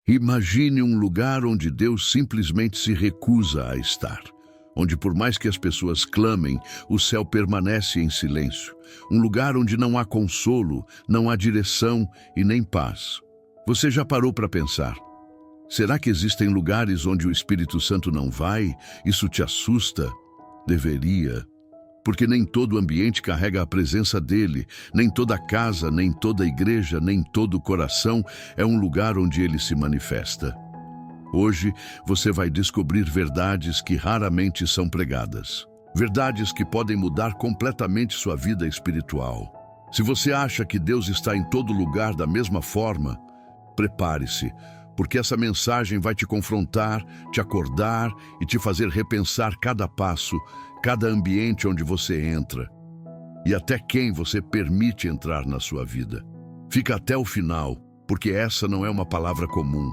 Imagine um lugar onde Deus simplesmente se recusa a estar. Onde, por mais que as pessoas clamem, o céu permanece em silêncio. Um lugar onde não há consolo, não há direção e nem paz. Você já parou para pensar? Será que existem lugares onde o Espírito Santo não vai? Isso te assusta? Deveria. Porque nem todo ambiente carrega a presença dele, nem toda casa, nem toda igreja, nem todo coração é um lugar onde ele se manifesta. Hoje você vai descobrir verdades que raramente são pregadas. Verdades que podem mudar completamente sua vida espiritual. Se você acha que Deus está em todo lugar da mesma forma, prepare-se, porque essa mensagem vai te confrontar, te acordar e te fazer repensar cada passo, cada ambiente onde você entra e até quem você permite entrar na sua vida. Fica até o final, porque essa não é uma palavra comum,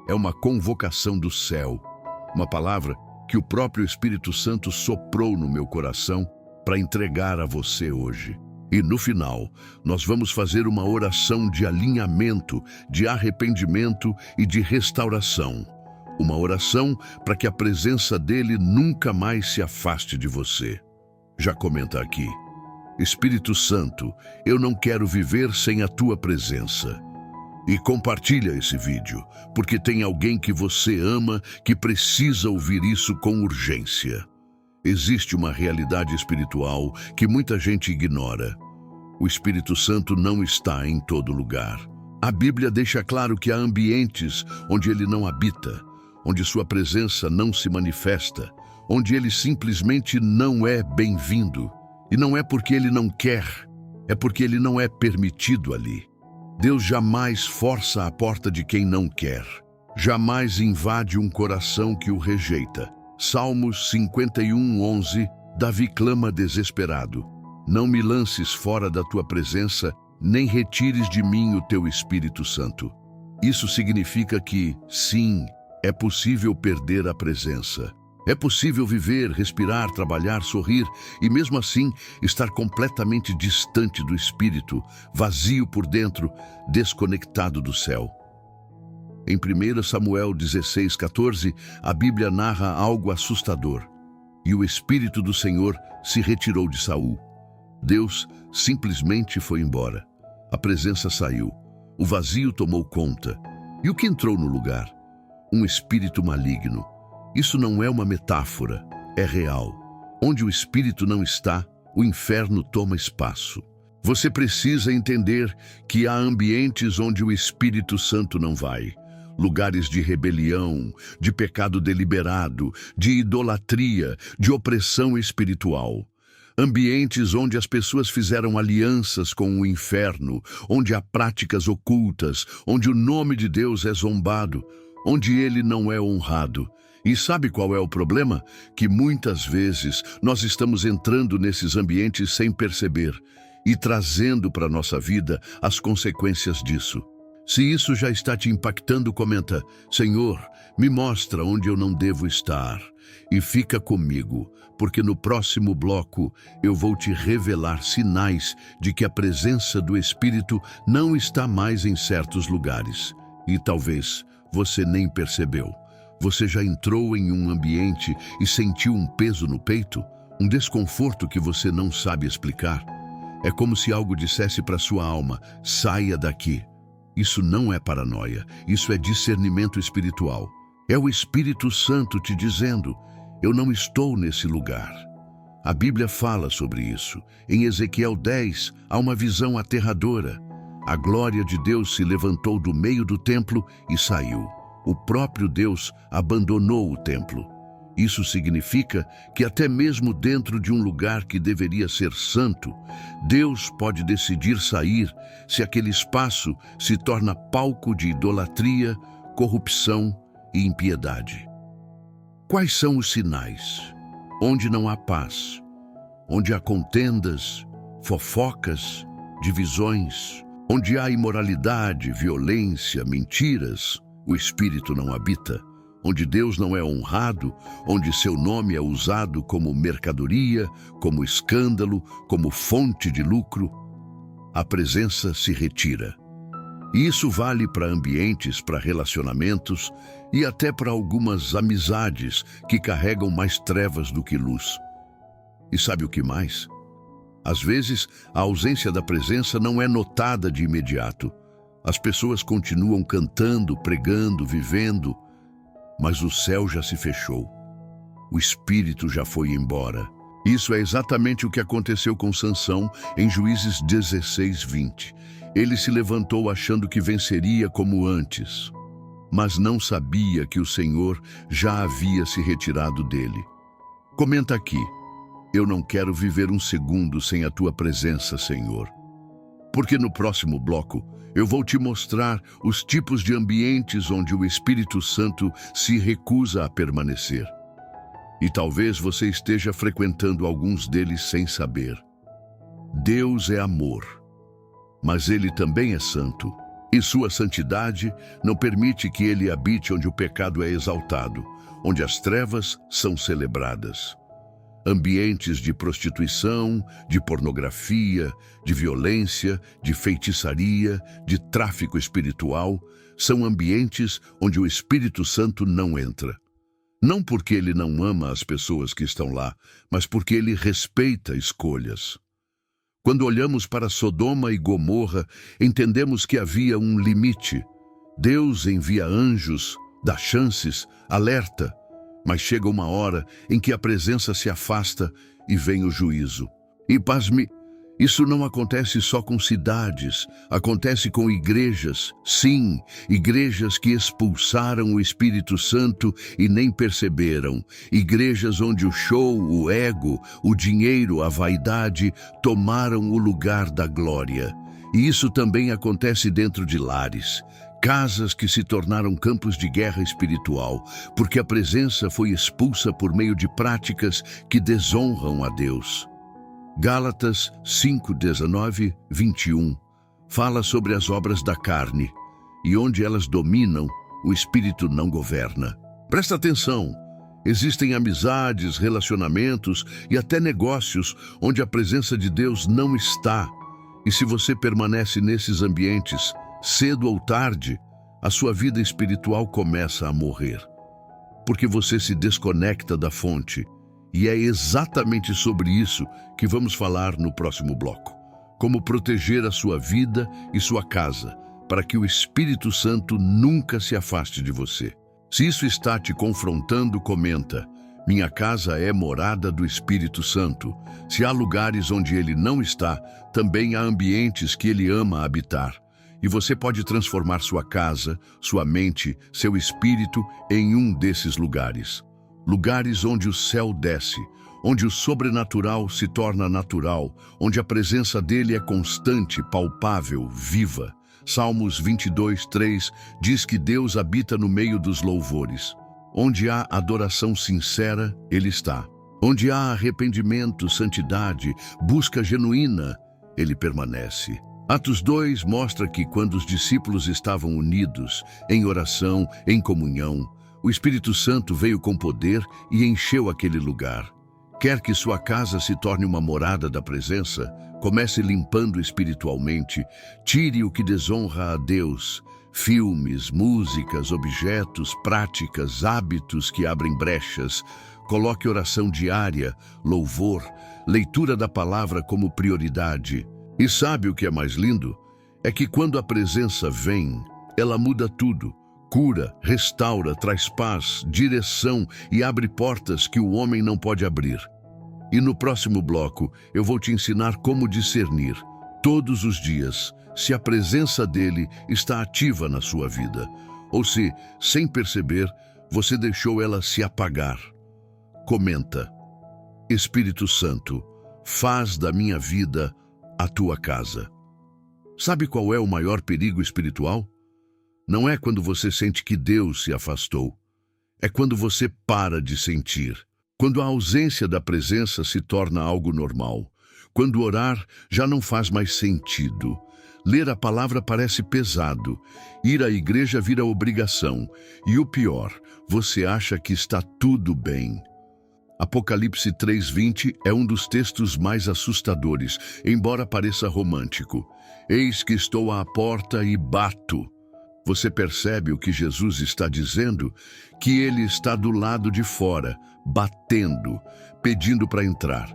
é uma convocação do céu, uma palavra que o próprio Espírito Santo soprou no meu coração para entregar a você hoje. E no final, nós vamos fazer uma oração de alinhamento, de arrependimento e de restauração. Uma oração para que a presença dele nunca mais se afaste de você. Já comenta aqui: Espírito Santo, eu não quero viver sem a tua presença. E compartilha esse vídeo, porque tem alguém que você ama que precisa ouvir isso com urgência. Existe uma realidade espiritual que muita gente ignora. O Espírito Santo não está em todo lugar. A Bíblia deixa claro que há ambientes onde ele não habita, onde sua presença não se manifesta, onde ele simplesmente não é bem-vindo. E não é porque ele não quer, é porque ele não é permitido ali. Deus jamais força a porta de quem não quer. Jamais invade um coração que o rejeita. Salmos 51:11, Davi clama desesperado: não me lances fora da tua presença, nem retires de mim o teu Espírito Santo. Isso significa que, sim, é possível perder a presença. É possível viver, respirar, trabalhar, sorrir e mesmo assim estar completamente distante do Espírito, vazio por dentro, desconectado do céu. Em 1 Samuel 16:14, a Bíblia narra algo assustador. E o Espírito do Senhor se retirou de Saul. Deus simplesmente foi embora. A presença saiu. O vazio tomou conta. E o que entrou no lugar? Um espírito maligno. Isso não é uma metáfora, é real. Onde o Espírito não está, o inferno toma espaço. Você precisa entender que há ambientes onde o Espírito Santo não vai. Lugares de rebelião, de pecado deliberado, de idolatria, de opressão espiritual. Ambientes onde as pessoas fizeram alianças com o inferno, onde há práticas ocultas, onde o nome de Deus é zombado, onde ele não é honrado. E sabe qual é o problema? Que muitas vezes nós estamos entrando nesses ambientes sem perceber e trazendo para a nossa vida as consequências disso. Se isso já está te impactando, comenta: Senhor, me mostra onde eu não devo estar. E fica comigo, porque no próximo bloco eu vou te revelar sinais de que a presença do Espírito não está mais em certos lugares. E talvez você nem percebeu. Você já entrou em um ambiente e sentiu um peso no peito? Um desconforto que você não sabe explicar? É como se algo dissesse para sua alma: saia daqui. Isso não é paranoia, isso é discernimento espiritual. É o Espírito Santo te dizendo: eu não estou nesse lugar. A Bíblia fala sobre isso. Em Ezequiel 10, há uma visão aterradora. A glória de Deus se levantou do meio do templo e saiu. O próprio Deus abandonou o templo. Isso significa que até mesmo dentro de um lugar que deveria ser santo, Deus pode decidir sair se aquele espaço se torna palco de idolatria, corrupção e impiedade. Quais são os sinais? Onde não há paz, onde há contendas, fofocas, divisões, onde há imoralidade, violência, mentiras, o Espírito não habita. Onde Deus não é honrado, onde seu nome é usado como mercadoria, como escândalo, como fonte de lucro, a presença se retira. E isso vale para ambientes, para relacionamentos e até para algumas amizades que carregam mais trevas do que luz. E sabe o que mais? Às vezes, a ausência da presença não é notada de imediato. As pessoas continuam cantando, pregando, vivendo, mas o céu já se fechou. O Espírito já foi embora. Isso é exatamente o que aconteceu com Sansão em Juízes 16:20. Ele se levantou achando que venceria como antes, mas não sabia que o Senhor já havia se retirado dele. Comenta aqui: eu não quero viver um segundo sem a tua presença, Senhor. Porque no próximo bloco eu vou te mostrar os tipos de ambientes onde o Espírito Santo se recusa a permanecer. E talvez você esteja frequentando alguns deles sem saber. Deus é amor, mas Ele também é santo. E sua santidade não permite que Ele habite onde o pecado é exaltado, onde as trevas são celebradas. Ambientes de prostituição, de pornografia, de violência, de feitiçaria, de tráfico espiritual, são ambientes onde o Espírito Santo não entra. Não porque ele não ama as pessoas que estão lá, mas porque ele respeita escolhas. Quando olhamos para Sodoma e Gomorra, entendemos que havia um limite. Deus envia anjos, dá chances, alerta, mas chega uma hora em que a presença se afasta e vem o juízo. E pasme, isso não acontece só com cidades, acontece com igrejas. Sim, igrejas que expulsaram o Espírito Santo e nem perceberam. Igrejas onde o show, o ego, o dinheiro, a vaidade tomaram o lugar da glória. E isso também acontece dentro de lares. Casas que se tornaram campos de guerra espiritual, porque a presença foi expulsa por meio de práticas que desonram a Deus. Gálatas 5:19-21 fala sobre as obras da carne, e onde elas dominam, o Espírito não governa. Presta atenção, existem amizades, relacionamentos e até negócios onde a presença de Deus não está. E se você permanece nesses ambientes, cedo ou tarde, a sua vida espiritual começa a morrer, porque você se desconecta da fonte. E é exatamente sobre isso que vamos falar no próximo bloco. Como proteger a sua vida e sua casa, para que o Espírito Santo nunca se afaste de você. Se isso está te confrontando, comenta: minha casa é morada do Espírito Santo. Se há lugares onde ele não está, também há ambientes que ele ama habitar. E você pode transformar sua casa, sua mente, seu espírito em um desses lugares. Lugares onde o céu desce, onde o sobrenatural se torna natural, onde a presença dele é constante, palpável, viva. Salmos 22:3 diz que Deus habita no meio dos louvores. Onde há adoração sincera, ele está. Onde há arrependimento, santidade, busca genuína, ele permanece. Atos 2 mostra que quando os discípulos estavam unidos, em oração, em comunhão, o Espírito Santo veio com poder e encheu aquele lugar. Quer que sua casa se torne uma morada da presença, comece limpando espiritualmente, tire o que desonra a Deus, filmes, músicas, objetos, práticas, hábitos que abrem brechas, coloque oração diária, louvor, leitura da palavra como prioridade. E sabe o que é mais lindo? É que quando a presença vem, ela muda tudo. Cura, restaura, traz paz, direção e abre portas que o homem não pode abrir. E no próximo bloco, eu vou te ensinar como discernir, todos os dias, se a presença dele está ativa na sua vida, ou se, sem perceber, você deixou ela se apagar. Comenta: Espírito Santo, faz da minha vida a tua casa. Sabe qual é o maior perigo espiritual? Não é quando você sente que Deus se afastou. É quando você para de sentir. Quando a ausência da presença se torna algo normal. Quando orar já não faz mais sentido. Ler a palavra parece pesado. Ir à igreja vira obrigação. E o pior, você acha que está tudo bem. Apocalipse 3:20 é um dos textos mais assustadores, embora pareça romântico. Eis que estou à porta e bato. Você percebe o que Jesus está dizendo? Que ele está do lado de fora, batendo, pedindo para entrar.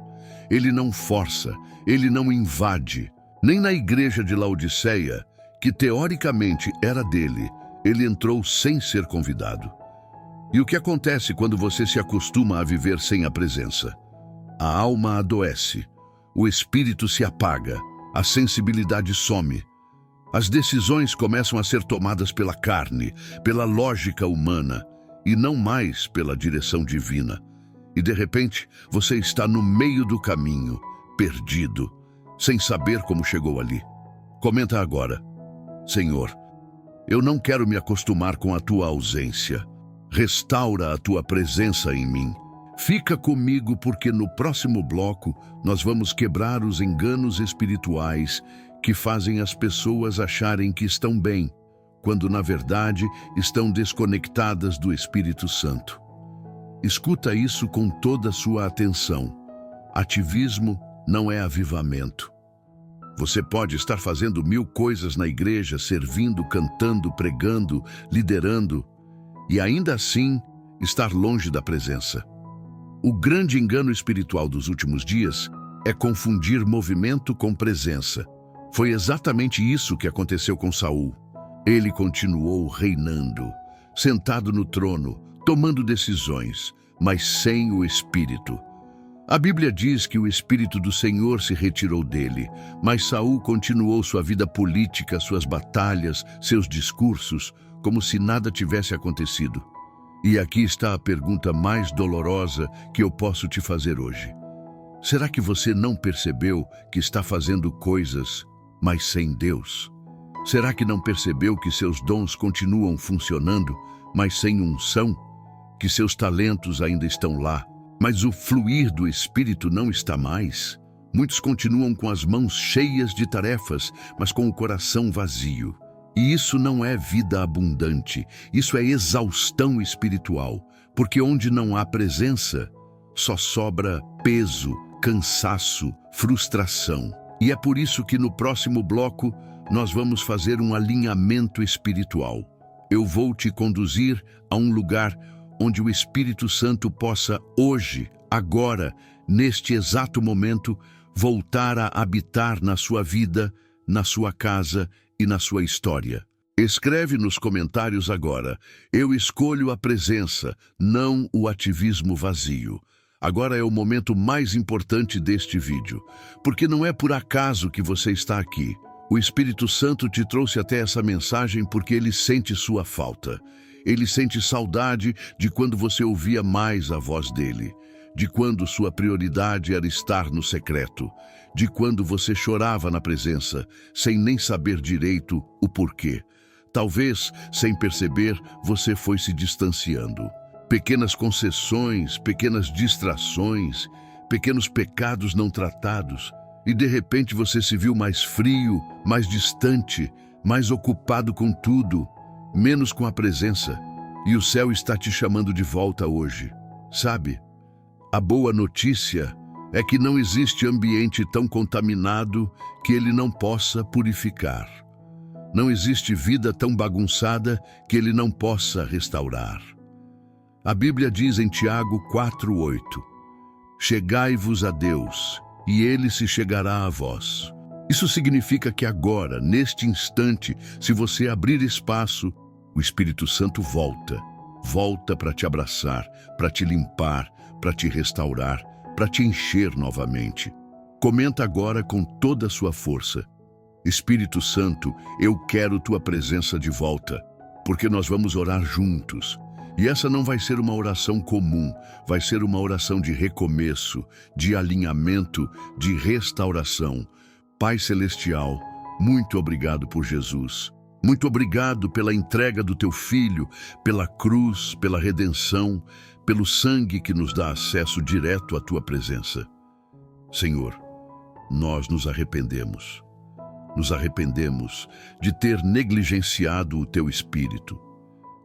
Ele não força, ele não invade. Nem na igreja de Laodiceia, que teoricamente era dele, ele entrou sem ser convidado. E o que acontece quando você se acostuma a viver sem a presença? A alma adoece, o espírito se apaga, a sensibilidade some. As decisões começam a ser tomadas pela carne, pela lógica humana, e não mais pela direção divina. E de repente, você está no meio do caminho, perdido, sem saber como chegou ali. Comenta agora: Senhor, eu não quero me acostumar com a tua ausência. Restaura a tua presença em mim. Fica comigo, porque no próximo bloco nós vamos quebrar os enganos espirituais que fazem as pessoas acharem que estão bem, quando na verdade estão desconectadas do Espírito Santo. Escuta isso com toda a sua atenção. Ativismo não é avivamento. Você pode estar fazendo 1000 coisas na igreja, servindo, cantando, pregando, liderando, e ainda assim estar longe da presença. O grande engano espiritual dos últimos dias é confundir movimento com presença. Foi exatamente isso que aconteceu com Saul. Ele continuou reinando, sentado no trono, tomando decisões, mas sem o Espírito. A Bíblia diz que o Espírito do Senhor se retirou dele, mas Saul continuou sua vida política, suas batalhas, seus discursos, como se nada tivesse acontecido. E aqui está a pergunta mais dolorosa que eu posso te fazer hoje. Será que você não percebeu que está fazendo coisas, mas sem Deus? Será que não percebeu que seus dons continuam funcionando, mas sem unção? Que seus talentos ainda estão lá, mas o fluir do Espírito não está mais? Muitos continuam com as mãos cheias de tarefas, mas com o coração vazio. E isso não é vida abundante, isso é exaustão espiritual, porque onde não há presença, só sobra peso, cansaço, frustração. E é por isso que no próximo bloco nós vamos fazer um alinhamento espiritual. Eu vou te conduzir a um lugar onde o Espírito Santo possa hoje, agora, neste exato momento, voltar a habitar na sua vida, na sua casa e na sua história. Escreve nos comentários agora: eu escolho a presença, não o ativismo vazio. Agora é o momento mais importante deste vídeo, porque não é por acaso que você está aqui. O Espírito Santo te trouxe até essa mensagem porque ele sente sua falta. Ele sente saudade de quando você ouvia mais a voz dele, de quando sua prioridade era estar no secreto, de quando você chorava na presença, sem nem saber direito o porquê. Talvez, sem perceber, você foi se distanciando. Pequenas concessões, pequenas distrações, pequenos pecados não tratados, e de repente você se viu mais frio, mais distante, mais ocupado com tudo, menos com a presença. E o céu está te chamando de volta hoje. Sabe? A boa notícia é que não existe ambiente tão contaminado que ele não possa purificar. Não existe vida tão bagunçada que ele não possa restaurar. A Bíblia diz em Tiago 4:8: chegai-vos a Deus, e ele se chegará a vós. Isso significa que agora, neste instante, se você abrir espaço, o Espírito Santo volta para te abraçar, para te limpar, para te restaurar, para te encher novamente. Comenta agora com toda a sua força: Espírito Santo, eu quero tua presença de volta, porque nós vamos orar juntos. E essa não vai ser uma oração comum, vai ser uma oração de recomeço, de alinhamento, de restauração. Pai Celestial, muito obrigado por Jesus. Muito obrigado pela entrega do teu Filho, pela cruz, pela redenção, pelo sangue que nos dá acesso direto à tua presença. Senhor, nós nos arrependemos. Nos arrependemos de ter negligenciado o teu Espírito,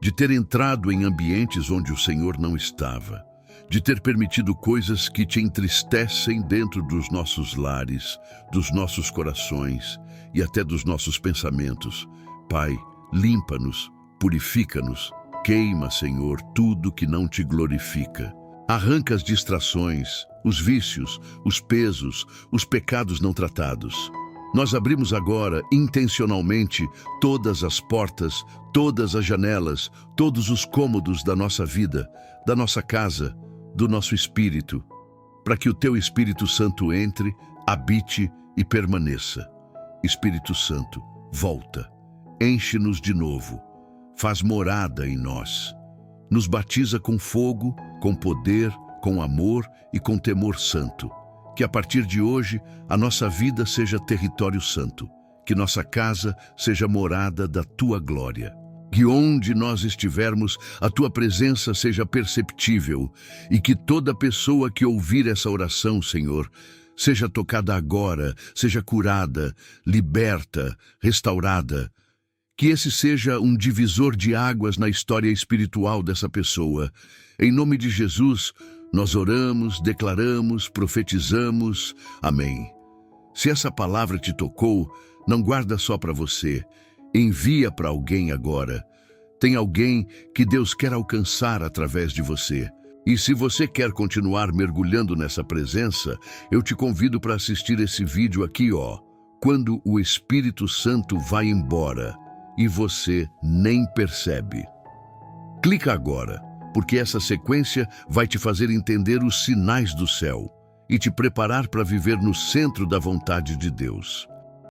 de ter entrado em ambientes onde o Senhor não estava, de ter permitido coisas que te entristecem dentro dos nossos lares, dos nossos corações e até dos nossos pensamentos. Pai, limpa-nos, purifica-nos, queima, Senhor, tudo que não te glorifica. Arranca as distrações, os vícios, os pesos, os pecados não tratados. Nós abrimos agora, intencionalmente, todas as portas, todas as janelas, todos os cômodos da nossa vida, da nossa casa, do nosso espírito, para que o Teu Espírito Santo entre, habite e permaneça. Espírito Santo, volta, enche-nos de novo, faz morada em nós. Nos batiza com fogo, com poder, com amor e com temor santo. Que a partir de hoje a nossa vida seja território santo, que nossa casa seja morada da Tua glória. Que onde nós estivermos, a Tua presença seja perceptível e que toda pessoa que ouvir essa oração, Senhor, seja tocada agora, seja curada, liberta, restaurada. Que esse seja um divisor de águas na história espiritual dessa pessoa. Em nome de Jesus, nós oramos, declaramos, profetizamos. Amém. Se essa palavra te tocou, não guarda só para você. Envia para alguém agora. Tem alguém que Deus quer alcançar através de você. E se você quer continuar mergulhando nessa presença, eu te convido para assistir esse vídeo aqui, ó. Quando o Espírito Santo vai embora e você nem percebe. Clica agora, porque essa sequência vai te fazer entender os sinais do céu e te preparar para viver no centro da vontade de Deus.